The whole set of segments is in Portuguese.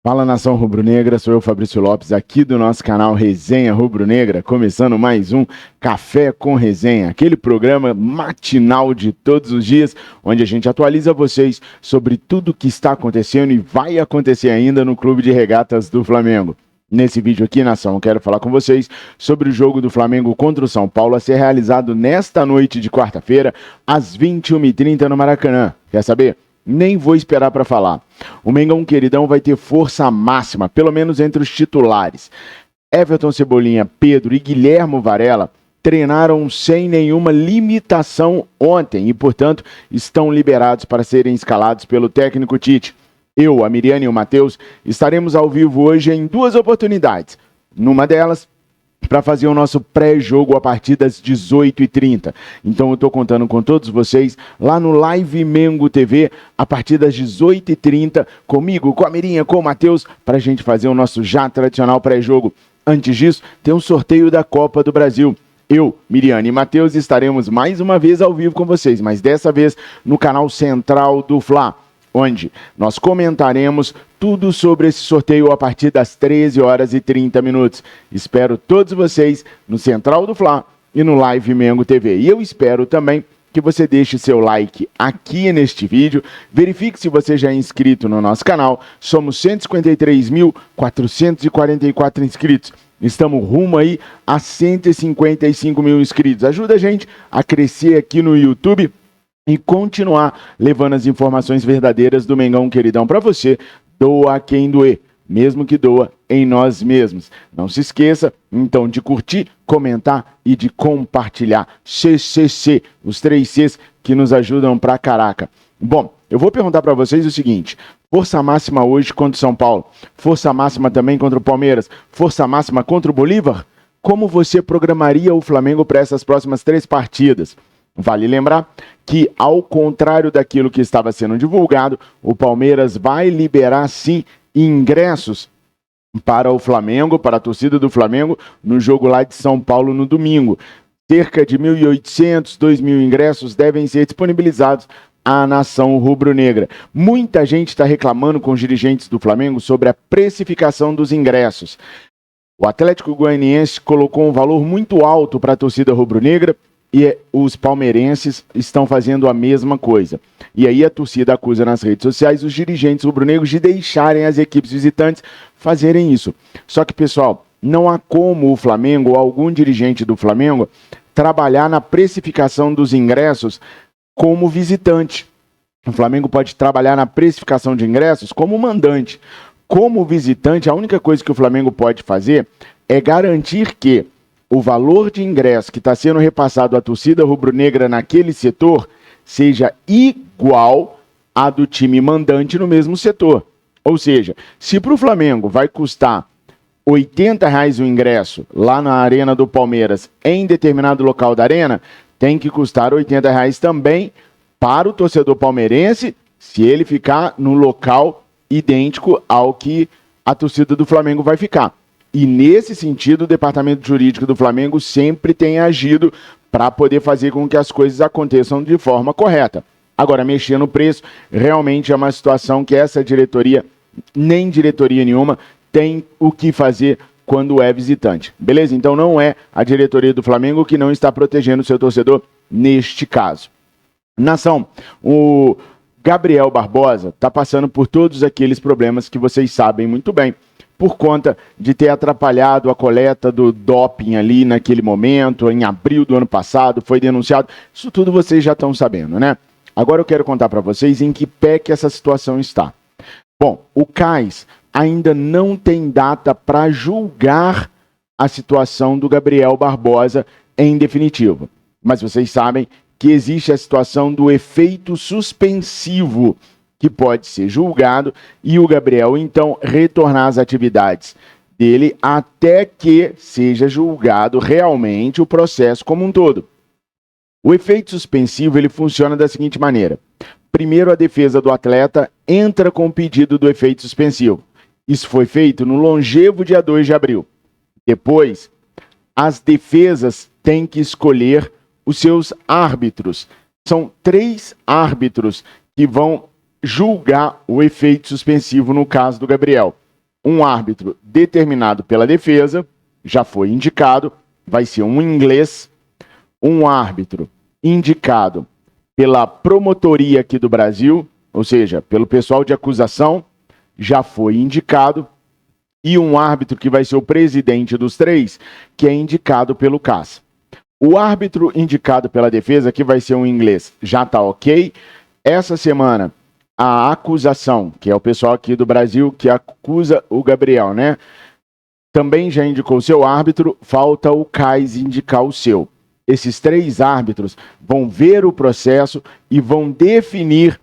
Fala, nação rubro-negra, sou eu, Fabrício Lopes, aqui do nosso canal Resenha Rubro-Negra, começando mais um Café com Resenha, aquele programa matinal de todos os dias, onde a gente atualiza vocês sobre tudo que está acontecendo e vai acontecer ainda no Clube de Regatas do Flamengo. Nesse vídeo aqui, nação, eu quero falar com vocês sobre o jogo do Flamengo contra o São Paulo a ser realizado nesta noite de quarta-feira, às 21h30 no Maracanã. Quer saber? Nem vou esperar para falar. O Mengão queridão vai ter força máxima, pelo menos entre os titulares. Everton Cebolinha, Pedro e Guilherme Varela treinaram sem nenhuma limitação ontem e, portanto, estão liberados para serem escalados pelo técnico Tite. Eu, a Miriane e o Matheus estaremos ao vivo hoje em duas oportunidades. Numa delas, para fazer o nosso pré-jogo a partir das 18h30. Então eu estou contando com todos vocês lá no Live Mengo TV, a partir das 18h30, comigo, com a Mirinha, com o Matheus, para a gente fazer o nosso já tradicional pré-jogo. Antes disso, tem um sorteio da Copa do Brasil. Eu, Miriane e Matheus estaremos mais uma vez ao vivo com vocês, mas dessa vez no canal central do Fla, onde nós comentaremos tudo sobre esse sorteio a partir das 13h30. Espero todos vocês no Central do Fla e no Live Mengo TV. E eu espero também que você deixe seu like aqui neste vídeo, verifique se você já é inscrito no nosso canal. Somos 153.444 inscritos. Estamos rumo aí a 155 mil inscritos. Ajuda a gente a crescer aqui no YouTube e continuar levando as informações verdadeiras do Mengão queridão para você. Doa quem doer, mesmo que doa em nós mesmos. Não se esqueça, então, de curtir, comentar e de compartilhar. CCC, os 3 Cs que nos ajudam pra caraca. Bom, eu vou perguntar para vocês o seguinte: força máxima hoje contra o São Paulo, força máxima também contra o Palmeiras, força máxima contra o Bolívar? Como você programaria o Flamengo para essas próximas 3 partidas? Vale lembrar que, ao contrário daquilo que estava sendo divulgado, o Palmeiras vai liberar, sim, ingressos para o Flamengo, para a torcida do Flamengo, no jogo lá de São Paulo no domingo. Cerca de 1.800, 2.000 ingressos devem ser disponibilizados à nação rubro-negra. Muita gente está reclamando com os dirigentes do Flamengo sobre a precificação dos ingressos. O Atlético Goianiense colocou um valor muito alto para a torcida rubro-negra, e os palmeirenses estão fazendo a mesma coisa. E aí a torcida acusa nas redes sociais os dirigentes rubro-negros de deixarem as equipes visitantes fazerem isso. Só que, pessoal, não há como o Flamengo ou algum dirigente do Flamengo trabalhar na precificação dos ingressos como visitante. O Flamengo pode trabalhar na precificação de ingressos como mandante. Como visitante, a única coisa que o Flamengo pode fazer é garantir que o valor de ingresso que está sendo repassado à torcida rubro-negra naquele setor seja igual à do time mandante no mesmo setor. Ou seja, se para o Flamengo vai custar R$80 o ingresso lá na Arena do Palmeiras em determinado local da Arena, tem que custar R$80 também para o torcedor palmeirense se ele ficar no local idêntico ao que a torcida do Flamengo vai ficar. E nesse sentido, o departamento jurídico do Flamengo sempre tem agido para poder fazer com que as coisas aconteçam de forma correta. Agora, mexer no preço realmente é uma situação que essa diretoria, nem diretoria nenhuma, tem o que fazer quando é visitante. Beleza? Então não é a diretoria do Flamengo que não está protegendo o seu torcedor neste caso. Nação, o Gabriel Barbosa está passando por todos aqueles problemas que vocês sabem muito bem, por conta de ter atrapalhado a coleta do doping ali naquele momento, em abril do ano passado, foi denunciado. Isso tudo vocês já estão sabendo, né? Agora eu quero contar para vocês em que pé que essa situação está. Bom, o CAIS ainda não tem data para julgar a situação do Gabriel Barbosa em definitivo. Mas vocês sabem que existe a situação do efeito suspensivo, que pode ser julgado, e o Gabriel, então, retornar às atividades dele até que seja julgado realmente o processo como um todo. O efeito suspensivo, ele funciona da seguinte maneira. Primeiro, a defesa do atleta entra com o pedido do efeito suspensivo. Isso foi feito no longevo dia 2 de abril. Depois, as defesas têm que escolher os seus árbitros. São 3 árbitros que vão julgar o efeito suspensivo no caso do Gabriel. um árbitro determinado pela defesa, já foi indicado, vai ser um inglês, um árbitro indicado pela promotoria aqui do Brasil, ou seja, pelo pessoal de acusação, já foi indicado, e um árbitro que vai ser o presidente dos três, que é indicado pelo CAS. O árbitro indicado pela defesa, que vai ser um inglês, já está ok. Essa semana, a acusação, que é o pessoal aqui do Brasil que acusa o Gabriel, né? Também já indicou o seu árbitro, falta o CAS indicar o seu. Esses três árbitros vão ver o processo e vão definir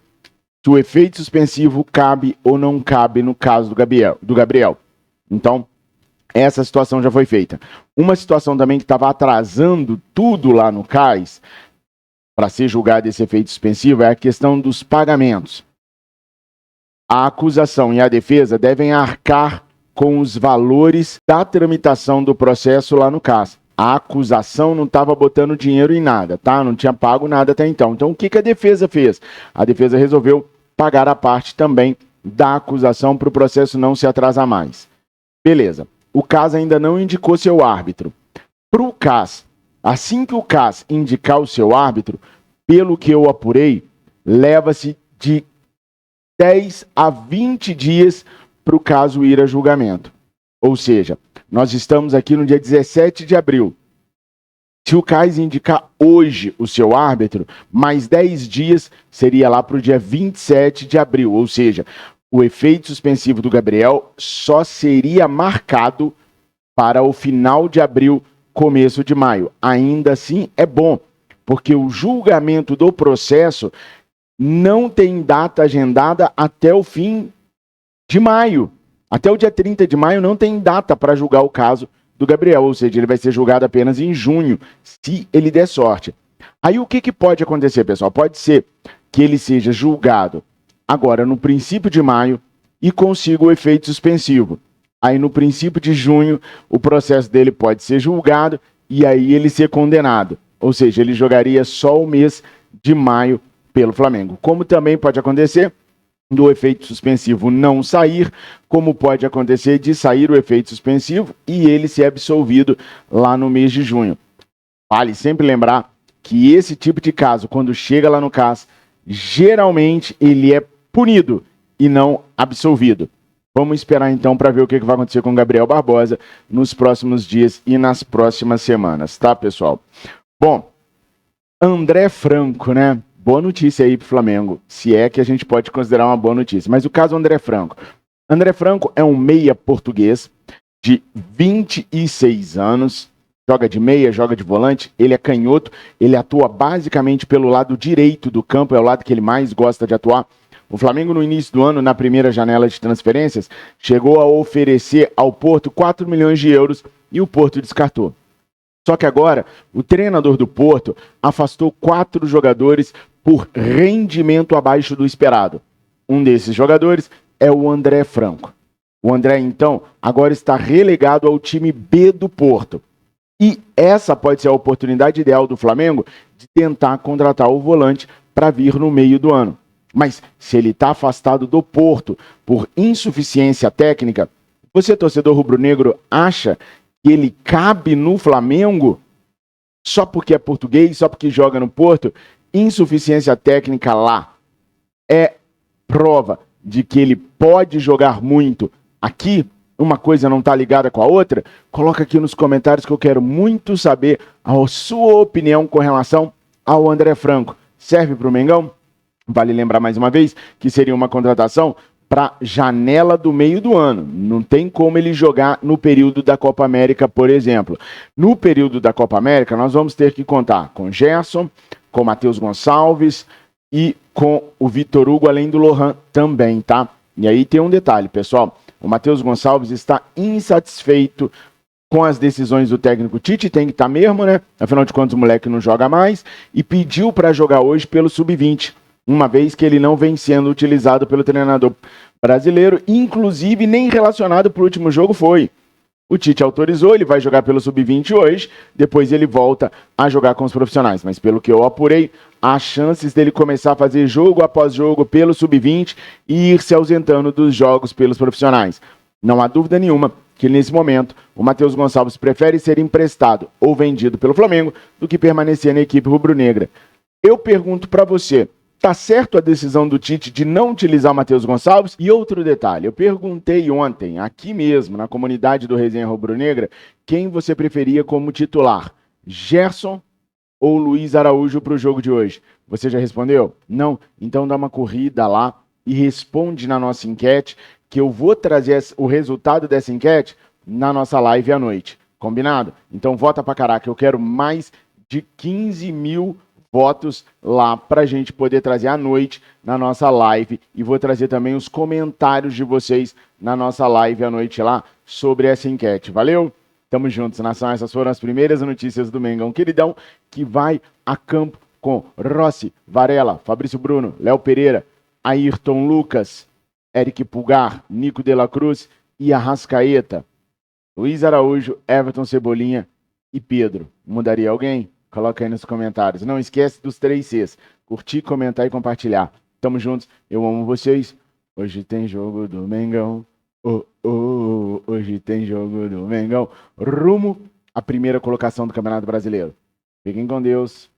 se o efeito suspensivo cabe ou não cabe no caso do Gabriel. Então, essa situação já foi feita. Uma situação também que estava atrasando tudo lá no CAS, para ser julgado esse efeito suspensivo, é a questão dos pagamentos. A acusação e a defesa devem arcar com os valores da tramitação do processo lá no CAS. A acusação não estava botando dinheiro em nada, tá? Não tinha pago nada até então. Então, o que a defesa fez? A defesa resolveu pagar a parte também da acusação para o processo não se atrasar mais. Beleza. O CAS ainda não indicou seu árbitro. Para o CAS, assim que o CAS indicar o seu árbitro, pelo que eu apurei, leva-se de 10 a 20 dias para o caso ir a julgamento. Ou seja, nós estamos aqui no dia 17 de abril. Se o CAS indicar hoje o seu árbitro, mais 10 dias seria lá para o dia 27 de abril. Ou seja, o efeito suspensivo do Gabriel só seria marcado para o final de abril, começo de maio. Ainda assim, é bom, porque o julgamento do processo não tem data agendada até o fim de maio. Até o dia 30 de maio não tem data para julgar o caso do Gabriel, ou seja, ele vai ser julgado apenas em junho, se ele der sorte. Aí o que pode acontecer, pessoal? Pode ser que ele seja julgado agora no princípio de maio e consiga o efeito suspensivo. Aí no princípio de junho o processo dele pode ser julgado e aí ele ser condenado. Ou seja, ele jogaria só o mês de maio pelo Flamengo. Como também pode acontecer do efeito suspensivo não sair, como pode acontecer de sair o efeito suspensivo e ele ser absolvido lá no mês de junho. Vale sempre lembrar que esse tipo de caso, quando chega lá no CAS, geralmente ele é punido e não absolvido. Vamos esperar então para ver o que vai acontecer com o Gabriel Barbosa nos próximos dias e nas próximas semanas, tá, pessoal? Bom, André Franco, né? Boa notícia aí pro Flamengo, se é que a gente pode considerar uma boa notícia. Mas o caso André Franco. André Franco é um meia português de 26 anos, joga de meia, joga de volante, ele é canhoto, ele atua basicamente pelo lado direito do campo, é o lado que ele mais gosta de atuar. O Flamengo, no início do ano, na primeira janela de transferências, chegou a oferecer ao Porto 4 milhões de euros e o Porto descartou. Só que agora, o treinador do Porto afastou 4 jogadores por rendimento abaixo do esperado. Um desses jogadores é o André Franco. O André, então, agora está relegado ao time B do Porto. E essa pode ser a oportunidade ideal do Flamengo de tentar contratar o volante para vir no meio do ano. Mas se ele está afastado do Porto por insuficiência técnica, você, torcedor rubro-negro, acha que ele cabe no Flamengo só porque é português, só porque joga no Porto? Insuficiência técnica lá é prova de que ele pode jogar muito aqui. Uma coisa não está ligada com a outra? Coloca aqui nos comentários que eu quero muito saber a sua opinião com relação ao André Franco. Serve para o Mengão? Vale lembrar mais uma vez que seria uma contratação para janela do meio do ano. Não tem como ele jogar no período da Copa América, por exemplo. No período da Copa América, nós vamos ter que contar com Gerson, com o Matheus Gonçalves e com o Vitor Hugo, além do Lohan também, tá? E aí tem um detalhe, pessoal. O Matheus Gonçalves está insatisfeito com as decisões do técnico Tite, tem que estar mesmo, né? Afinal de contas, o moleque não joga mais e pediu para jogar hoje pelo Sub-20, uma vez que ele não vem sendo utilizado pelo treinador brasileiro, inclusive nem relacionado para o último jogo foi. O Tite autorizou, ele vai jogar pelo Sub-20 hoje, depois ele volta a jogar com os profissionais. Mas pelo que eu apurei, há chances dele começar a fazer jogo após jogo pelo Sub-20 e ir se ausentando dos jogos pelos profissionais. Não há dúvida nenhuma que nesse momento o Matheus Gonçalves prefere ser emprestado ou vendido pelo Flamengo do que permanecer na equipe rubro-negra. Eu pergunto para você, tá certo a decisão do Tite de não utilizar o Matheus Gonçalves? E outro detalhe, eu perguntei ontem, aqui mesmo, na comunidade do Resenha Rubro-Negra, quem você preferia como titular, Gerson ou Luiz Araújo para o jogo de hoje? Você já respondeu? Não? Então dá uma corrida lá e responde na nossa enquete, que eu vou trazer o resultado dessa enquete na nossa live à noite. Combinado? Então vota pra caraca, eu quero mais de 15 mil votos lá pra gente poder trazer à noite na nossa live, e vou trazer também os comentários de vocês na nossa live à noite lá sobre essa enquete. Valeu? Tamo juntos, nação. Essas foram as primeiras notícias do Mengão Queridão, que vai a campo com Rossi, Varela, Fabrício Bruno, Léo Pereira, Ayrton Lucas, Eric Pulgar, Nico de la Cruz e Arrascaeta, Luiz Araújo, Everton Cebolinha e Pedro. Mudaria alguém? Coloca aí nos comentários. Não esquece dos 3 Cs. Curtir, comentar e compartilhar. Tamo juntos. Eu amo vocês. Hoje tem jogo do Mengão. Hoje tem jogo do Mengão. Rumo à primeira colocação do Campeonato Brasileiro. Fiquem com Deus.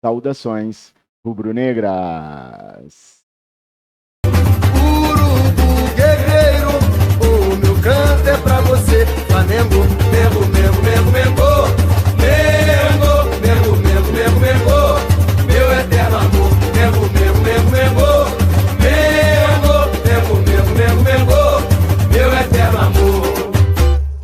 Saudações rubro-negras. Guerreiro, o meu canto é pra você, Flamengo, Mengo, Mengo, Mengo.